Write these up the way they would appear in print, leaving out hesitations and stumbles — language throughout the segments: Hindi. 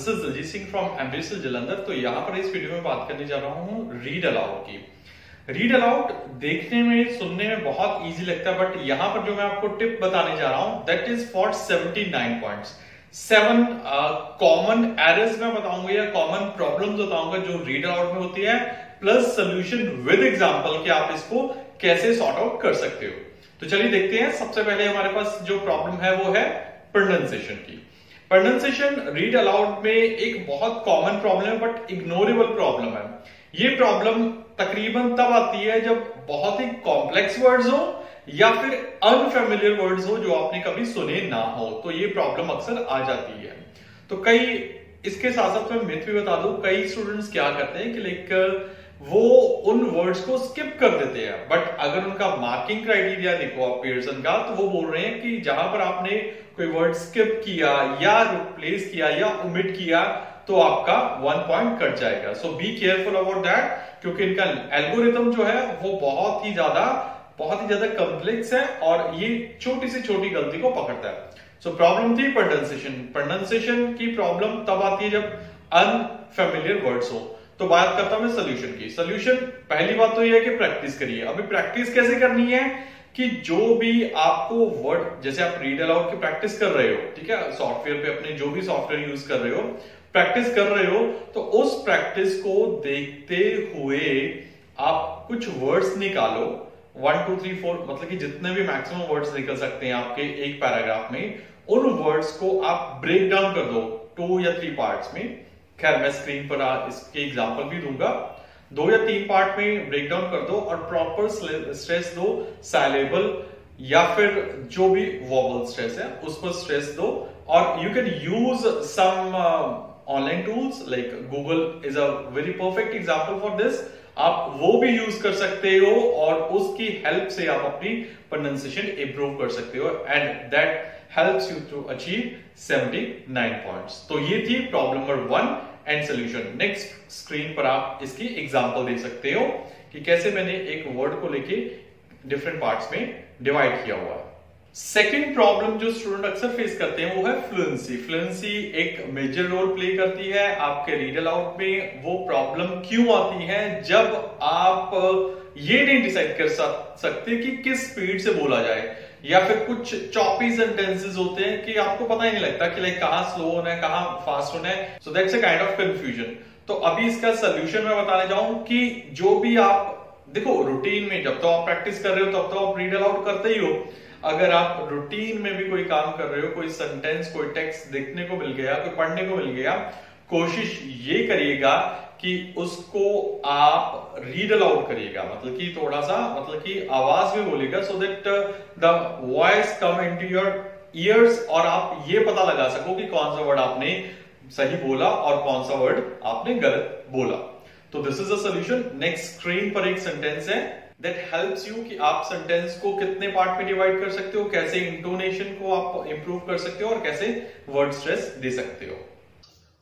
This is Ajit Singh from MBC Jalandhar. तो यहाँ पर इस वीडियो में बात करने जा रहा हूँ रीड अलाउड की। रीड अलाउड देखने में सुनने में बहुत इजी लगता है, बट यहाँ पर जो मैं आपको टिप बताने जा रहा हूँ that is for 79 points. 7 common errors मैं बताऊंगा या कॉमन प्रॉब्लम्स बताऊंगा जो रीड अलाउड में होती है, प्लस सोल्यूशन विद एग्जांपल कि आप इसको कैसे सॉर्ट आउट कर सकते हो। तो चलिए देखते हैं। सबसे पहले हमारे पास जो प्रॉब्लम है वो है प्रोनाउंसिएशन की। प्रोनाउंसिएशन रीड अलाउड में एक बहुत कॉमन प्रॉब्लम है, बट इग्नोरेबल प्रॉब्लम है। ये प्रॉब्लम तकरीबन तब आती है जब बहुत ही कॉम्प्लेक्स वर्ड्स हो या फिर अनफेमिलियर वर्ड्स हो जो आपने कभी सुने ना हो, तो ये प्रॉब्लम अक्सर आ जाती है। तो कई इसके साथ साथ मैं मिथ भी बता दूं, कई स्टूडेंट्स क्या करते हैं कि लाइक वो उन वर्ड्स को स्किप कर देते हैं, बट अगर उनका मार्किंग क्राइटेरिया देखो आप पियर्सन का, तो वो बोल रहे हैं कि जहां पर आपने कोई वर्ड स्किप किया या रिप्लेस किया या ओमिट किया तो आपका 1 पॉइंट कट जाएगा। सो बी केयरफुल अबाउट दैट, क्योंकि इनका एल्गोरिथम जो है वो बहुत ही ज्यादा कॉम्प्लेक्स है और ये छोटी से छोटी गलती को पकड़ता है। सो प्रॉब्लम थी प्रोनाउंसिएशन। प्रोनाउंसिएशन की प्रॉब्लम तब आती है जब अनफेमिलियर वर्ड्स हो। तो बात करता हूं मैं सोल्यूशन की। सोल्यूशन पहली बात तो यह है कि प्रैक्टिस करिए। अभी प्रैक्टिस कैसे करनी है कि जो भी आपको वर्ड, जैसे आप रीड अलाउड की प्रैक्टिस कर रहे हो, ठीक है, सॉफ्टवेयर पे अपने जो भी सॉफ्टवेयर यूज कर रहे हो, प्रैक्टिस कर रहे हो, तो उस प्रैक्टिस को देखते हुए आप कुछ वर्ड्स निकालो। 1 2 3 4 मतलब कि जितने भी मैक्सिमम वर्ड्स निकल सकते हैं आपके एक पैराग्राफ में, उन वर्ड्स को आप ब्रेक डाउन कर दो 2 या 3 पार्ट्स में। खैर मैं स्क्रीन पर इसके एग्जांपल भी दूंगा। 2 या 3 पार्ट में ब्रेक डाउन कर दो और प्रॉपर स्ट्रेस दो साइलेबल या फिर जो भी वोवल स्ट्रेस है उस पर स्ट्रेस दो। और you can use some online tools like Google is a very perfect example for this. आप वो भी यूज कर सकते हो और उसकी हेल्प से आप अपनी प्रोनाउंसिएशन इंप्रूव कर सकते हो, and that helps you to achieve 79 points। तो ये थी problem number 1 and solution. Next screen पर आप इसकी एग्जांपल दे सकते हो कि कैसे मैंने एक वर्ड को लेके डिफरेंट पार्ट्स में डिवाइड किया हुआ है। सेकेंड प्रॉब्लम जो स्टूडेंट अक्सर फेस करते हैं वो है फ्लुएंसी। फ्लुएंसी एक मेजर रोल प्ले करती है आपके रीड अलाउड में। वो प्रॉब्लम क्यों आती है जब आप ये नहीं डिसाइड कर सकते कि किस स्पीड से बोला जाए, या फिर कुछ चॉपी सेंटेंसेस होते हैं कि आपको पता ही नहीं लगता कि लाइक कहां स्लो होना है कहां फास्ट होना है। So that's a kind of confusion. तो अभी इसका सोल्यूशन मैं बताने जाऊं कि जो भी आप देखो रूटीन में जब तो आप प्रैक्टिस कर रहे हो तब तो आप रीड अलाउड करते ही हो। अगर आप रूटीन में भी कोई काम कर रहे हो, कोई सेंटेंस कोई टेक्स्ट देखने को मिल गया, कोई पढ़ने को मिल गया, कोशिश ये करिएगा कि उसको आप रीड अलाउड करिएगा, मतलब कि थोड़ा सा मतलब कि आवाज में बोलेगा, so that the voice come into your ears और आप ये पता लगा सको कि कौन सा वर्ड आपने सही बोला और कौन सा वर्ड आपने गलत बोला। तो this is a solution. Next screen पर एक सेंटेंस है दैट हेल्प्स यू कि आप सेंटेंस को कितने पार्ट में डिवाइड कर सकते हो, कैसे इंटोनेशन को आप इंप्रूव कर सकते हो और कैसे वर्ड स्ट्रेस दे सकते हो।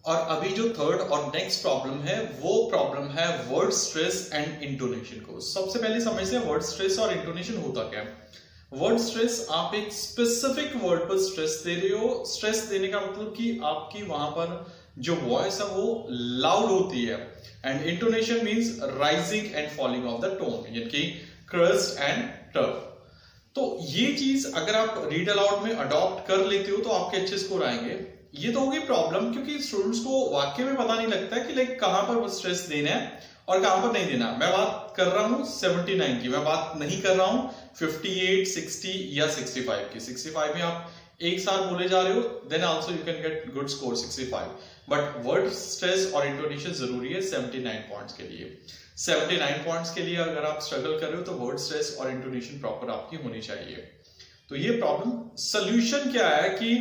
और अभी जो थर्ड और नेक्स्ट प्रॉब्लम है वो प्रॉब्लम है वर्ड स्ट्रेस एंड इंटोनेशन को। सबसे पहले समझते हैं वर्ड स्ट्रेस और इंटोनेशन होता क्या है। वर्ड स्ट्रेस, आप एक स्पेसिफिक वर्ड पर स्ट्रेस दे रहे हो। स्ट्रेस देने का मतलब कि आपकी वहां पर जो वॉइस है वो लाउड होती है, and intonation means rising and falling of the tone, यानी कि क्रस्ट एंड टफ। तो ये चीज अगर आप रीड अलाउड में अडॉप्ट कर लेते हो तो आपके अच्छे स्कोर आएंगे। ये तो होगी प्रॉब्लम, क्योंकि स्टूडेंट्स को वाकई में पता नहीं लगता कि लाइक कहां पर स्ट्रेस देना है और कहां पर नहीं देना। मैं बात कर रहा हूं 79 की, मैं बात नहीं कर रहा हूं 58, 60 या 65 की। 65 में आप एक साथ बोले जा रहे हो, then also you can get good score 65, but word stress और इंटोनेशन जरूरी है 79 पॉइंट्स के लिए। 79 पॉइंट्स के लिए अगर आप स्ट्रगल कर रहे हो तो वर्ड स्ट्रेस और इंटोनेशन प्रॉपर आपकी होनी चाहिए। तो ये प्रॉब्लम। सोल्यूशन क्या है कि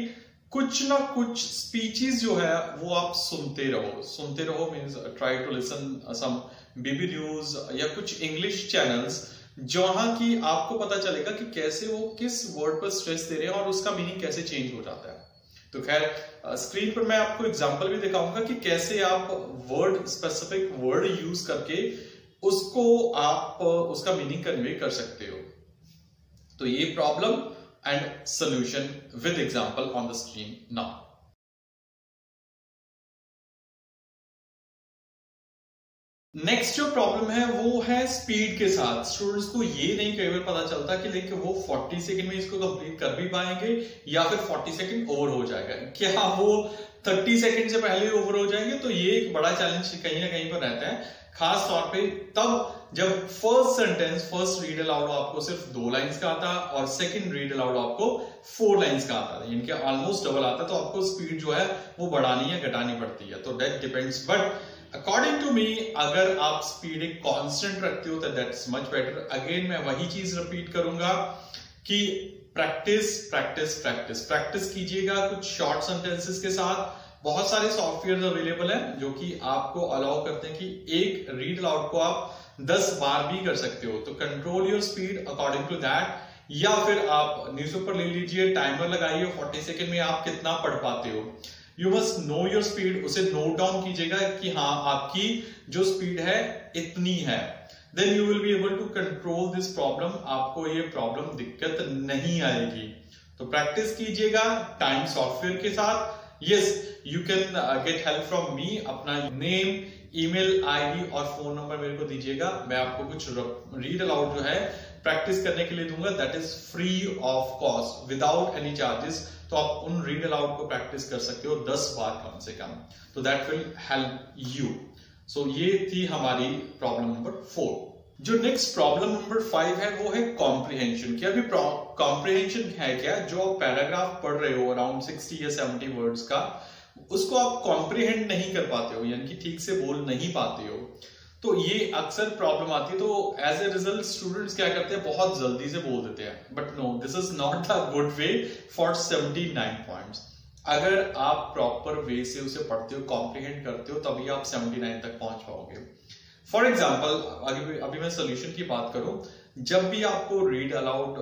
कुछ ना कुछ स्पीचेस जो है वो आप सुनते रहो means try to listen some BB news या कुछ इंग्लिश चैनल्स, जहां की आपको पता चलेगा कि कैसे वो किस वर्ड पर स्ट्रेस दे रहे हैं और उसका मीनिंग कैसे चेंज हो जाता है। तो खैर स्क्रीन पर मैं आपको एग्जांपल भी दिखाऊंगा कि कैसे आप वर्ड स्पेसिफिक वर्ड यूज करके उसको आप उसका मीनिंग कन्वे कर सकते हो। तो ये problem and solution with example on the screen now. Next जो प्रॉब्लम है वो है स्पीड के साथ। स्टूडेंट्स को ये नहीं कई बार पता चलता कि लाइक वो 40 सेकंड में इसको कंप्लीट कर भी पाएंगे या फिर 40 सेकंड ओवर हो जाएगा, क्या वो 30 सेकंड से पहले ओवर हो जाएंगे। तो ये एक बड़ा चैलेंज कहीं ना कहीं पर रहता है, खास तौर पे तब जब first sentence, first read aloud आपको सिर्फ 2 लाइंस का आता और सेकंड रीड अलाउड आपको 4 लाइंस का आता है, यानी कि ऑलमोस्ट डबल आता है। तो आपको स्पीड जो है वो बढ़ानी या घटानी पड़ती है, तो that depends. But according to me अगर आप स्पीड एक कांस्टेंट रखते हो तो दैट्स मच बेटर। अगेन मैं वही चीज रिपीट करूंगा कि प्रैक्टिस प्रैक्टिस प्रैक्टिस प्रैक्टिस कीजिएगा कुछ शॉर्ट सेंटेंसेस के साथ। बहुत सारे सॉफ्टवेयर अवेलेबल हैं जो कि आपको अलाउ करते हैं कि एक रीड अलाउड को आप 10 बार भी कर सकते हो। तो control your speed according to that, या फिर आप न्यूज़पेपर ले लीजिए, टाइमर लगाइए, 40 सेकंड में आप कितना पढ़ पाते हो। You must know your speed, उसे नोट डाउन कीजिएगा कि हाँ आपकी जो स्पीड है इतनी है। Then you will be able to control this problem, आपको ये प्रॉब्लम दिक्कत नहीं आएगी। तो प्रैक्टिस कीजिएगा टाइम सॉफ्टवेयर के साथ। Yes, you can get help from me. अपना नेम, ईमेल आईडी और फोन नंबर मेरे को दीजिएगा, मैं आपको कुछ रीड अलाउड जो है प्रैक्टिस करने के लिए दूंगा, that is free of cost, without any charges. तो आप उन रीड अलाउड को प्रैक्टिस कर सकते हो 10 बार कम से कम, तो दैट विल हेल्प यू। सो ये थी हमारी प्रॉब्लम नंबर 4। जो नेक्स्ट प्रॉब्लम नंबर 5 है वो है कॉम्प्रिहेंशन। क्या अभी कॉम्प्रिहेंशन है क्या, जो आप पैराग्राफ पढ़ रहे हो अराउंड 60 या 70 वर्ड्स का, उसको आप कॉम्प्रिहेंड नहीं कर पाते हो, यानी कि ठीक से बोल नहीं पाते हो। तो ये अक्सर प्रॉब्लम आती है। तो एज ए रिजल्ट स्टूडेंट्स क्या करते हैं, बहुत जल्दी से बोल देते हैं। But no, this is not the good way for 79 points. अगर आप प्रॉपर वे से उसे पढ़ते हो, कॉम्प्रिहेंड करते हो, तभी आप 79 तक पहुंच पाओगे। फॉर एग्जाम्पल अभी मैं सोल्यूशन की बात करूं, जब भी आपको रीड अलाउड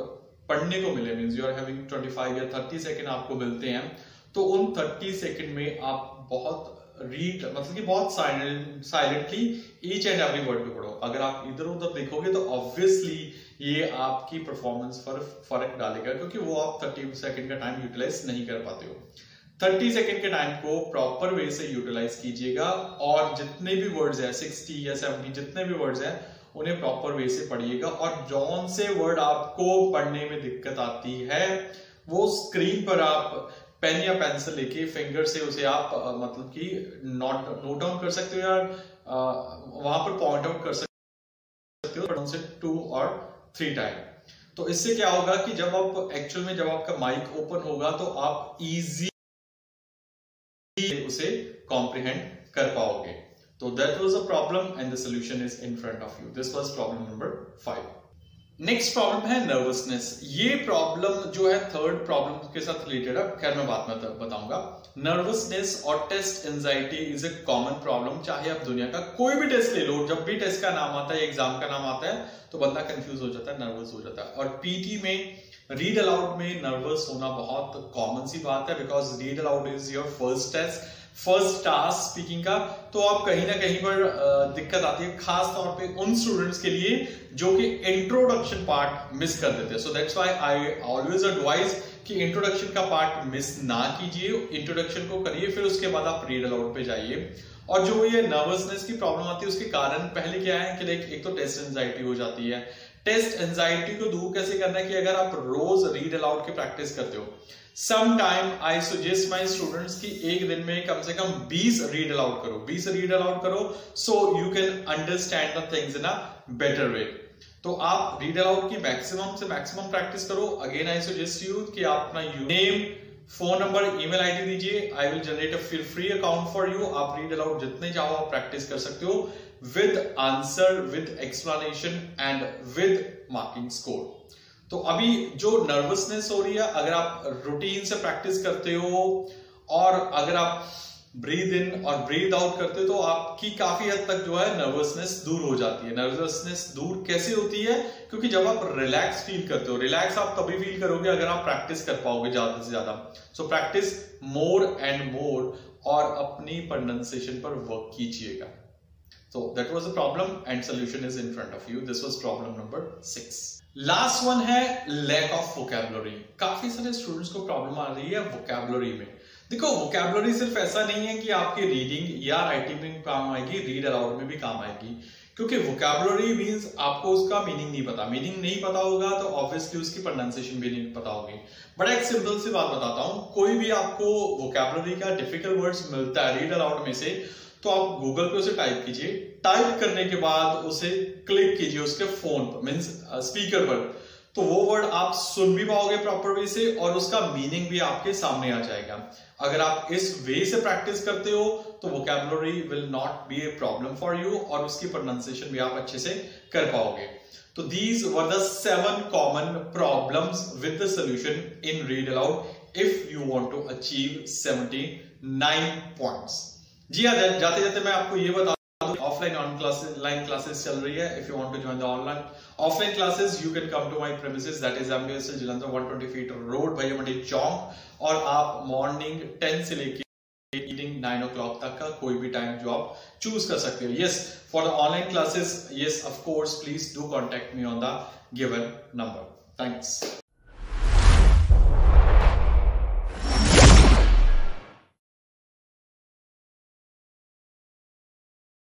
पढ़ने को मिले, मीन्स यू आर हैविंग 25 या 30 सेकेंड आपको मिलते हैं, तो उन 30 सेकेंड में आप बहुत रीड मतलब कि बहुत silently each and every word पे पढ़ो। अगर आप इधर उधर देखोगे तो ऑब्वियसली ये आपकी परफॉर्मेंस पर फर्क डालेगा, क्योंकि वो आप 30 सेकंड का टाइम यूटिलाइज नहीं कर पाते हो। 30 सेकंड के टाइम को प्रॉपर वे से यूटिलाइज कीजिएगा और जितने भी वर्ड्स है 60 या 70 जितने भी वर्ड्स हैं उन्हें प्रॉपर वे से पढ़िएगा। और जौन से वर्ड आपको पढ़ने में दिक्कत आती है वो स्क्रीन पर आप पेन या पेंसिल लेके फिंगर से उसे आप मतलब कि नोट डाउन कर सकते हो या वहां पर पॉइंट आउट कर सकते हो से 2 और 3 टाइम। तो इससे क्या होगा कि जब आप एक्चुअल में जब आपका माइक ओपन होगा तो आप इजी उसे कॉम्प्रिहेंड कर पाओगे। तो that was a problem and the solution is in front of you. This was problem number 5। Next problem है नर्वसनेस। ये प्रॉब्लम जो है थर्ड प्रॉब्लम के साथ रिलेटेड है, खैर मैं बाद में बताऊंगा। नर्वसनेस और test anxiety is a common problem. चाहे आप दुनिया का कोई भी टेस्ट ले लो, जब भी टेस्ट का नाम आता है, एग्जाम का नाम आता है, तो बंदा कंफ्यूज हो जाता है, नर्वस हो जाता है। और पीटी में रीड अलाउड में नर्वस होना बहुत कॉमन सी बात है, because read aloud is your first test, first task speaking का। तो आप कहीं ना कहीं पर दिक्कत आती है, खास तौर पे उन स्टूडेंट्स के लिए जो कि इंट्रोडक्शन पार्ट मिस कर देते हैं। So that's why I always advise कि इंट्रोडक्शन का पार्ट मिस ना कीजिए, इंट्रोडक्शन को करिए, फिर उसके बाद आप रीड अलाउड पे जाइए। और जो ये नर्वसनेस की प्रॉब्लम आती है उसके कारण पहले क्या है कि एक तो टेस्ट एंजाइटी हो जाती है। टेस्ट एंजाइटी को दूर कैसे करना है कि अगर आप रोज रीड अलाउड की प्रैक्टिस करते हो, some time I suggest my students की एक दिन में कम से कम 20 रीड अलाउड करो, 20 रीड अलाउड करो, so you can understand the things in a better way. तो आप रीड अलाउड की मैक्सिमम से मैक्सिमम प्रैक्टिस करो। अगेन आई सजेस्ट यू कि आप अपना name, phone number, email ID दीजिए, I will generate a free account for you. आप रीड अलाउड जितने चाहो आप प्रैक्टिस कर सकते हो, with answer, with explanation and with marking score. तो अभी जो नर्वसनेस हो रही है, अगर आप रूटीन से प्रैक्टिस करते हो और अगर आप ब्रीद इन और ब्रीद आउट करते हो तो आपकी काफी हद तक जो है नर्वसनेस दूर हो जाती है। नर्वसनेस दूर कैसे होती है? क्योंकि जब आप रिलैक्स फील करते हो, रिलैक्स आप तभी फील करोगे अगर आप प्रैक्टिस कर पाओगे ज्यादा से ज्यादा। So practice more and more और अपनी प्रोनाउंसिएशन पर वर्क कीजिएगा। So that was the problem and solution is in front of you. This was problem number 6. Last one है लैक ऑफ वोकैबुलरी। काफी सारे स्टूडेंट्स को प्रॉब्लम आ रही है वोकैबुलरी में। देखो वोकैबुलरी सिर्फ ऐसा नहीं है कि आपकी रीडिंग या राइटिंग में काम आएगी, रीड अलाउड में भी काम आएगी। क्योंकि वोकैबुलरी मींस आपको उसका मीनिंग नहीं पता, मीनिंग नहीं पता होगा तो ऑब्वियसली उसकी प्रोनाउंसिएशन भी नहीं पता होगी। बट एक सिंपल सी बात बताता हूं, कोई भी आपको वोकैबुलरी का डिफिकल्ट वर्ड्स मिलता है रीड अलाउड में से, तो आप गूगल पे उसे टाइप कीजिए, टाइप करने के बाद उसे क्लिक कीजिए उसके फोन पर मींस स्पीकर पर, तो वो वर्ड आप सुन भी पाओगे प्रॉपर वे से और उसका मीनिंग भी आपके सामने आ जाएगा। अगर आप इस वे से प्रैक्टिस करते हो तो vocabulary will not be a problem for you और उसकी प्रोनाउंसिएशन भी आप अच्छे से कर पाओगे। तो these were the 7 common problems with the solution in read aloud if you want to achieve 79 points. जी हाँ, जाते जाते मैं आपको ये बता ऑनलाइन क्लासेस चल रही है। If you want to join the online offline classes you can come to my premises, that is MBS Jalandhar 120 feet road Bhaiya Mandi चौक, और आप मॉर्निंग 10 से लेके इवनिंग 9 o'clock तक का कोई भी टाइम जो आप चूज कर सकते हो। Yes, for the online classes, yes of course, please do contact me on the given number. Thanks.